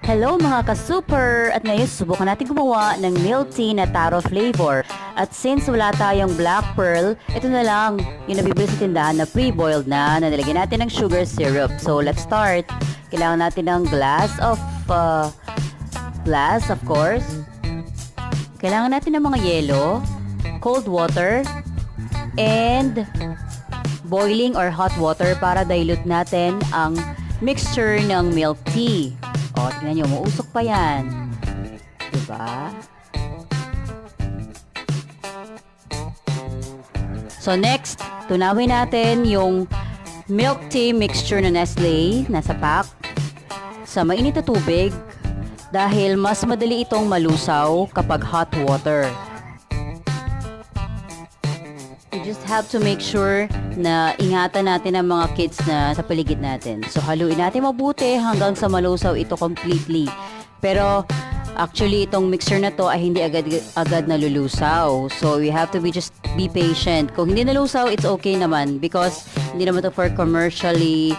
Hello mga ka-super! At ngayon subukan natin gumawa ng milk tea na taro flavor. At since wala tayong black pearl, ito na lang yung nabibili sa tindahan na pre-boiled na nilagyan natin ng sugar syrup. So let's start. Kailangan natin ng glass of course. Kailangan natin ng mga yelo, cold water, and boiling or hot water para dilute natin ang mixture ng milk tea. O, tingnan nyo, mausok pa yan. Diba? So, next, tunawin natin yung milk tea mixture na Nestle, nasa pack, sa mainit na tubig dahil mas madali itong malusaw kapag hot water. You just have to make sure na ingatan natin ang mga kids na sa paligid natin. So, haluin natin mabuti hanggang sa malusaw ito completely. Pero, actually, itong mixture na to ay hindi agad nalulusaw. So, we have to just be patient. Kung hindi nalusaw, it's okay naman because hindi naman to for commercially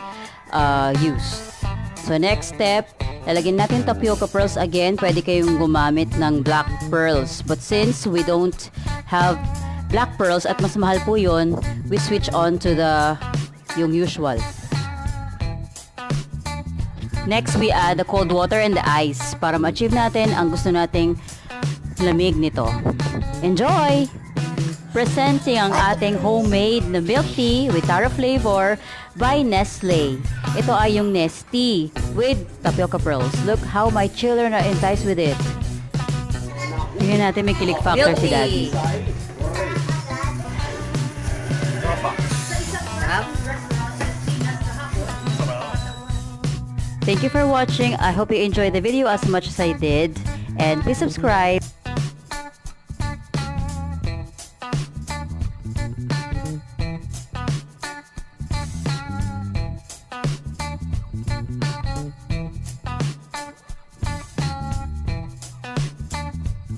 use. So, next step, lalagyan natin tapioca pearls again. Pwede kayong gumamit ng black pearls. But since we don't have black pearls at mas mahal po yun, we switch on to yung usual. Next, we add the cold water and the ice para ma-achieve natin ang gusto nating lamig nito. Enjoy! Presenting ang ating homemade na milk tea with taro flavor by Nestle. Ito ay yung Nestea with tapioca pearls. Look how my children are enticed with it. Tingnan natin, may kilig factor si Daddy. Thank you for watching. I hope you enjoyed the video as much as I did. And please subscribe.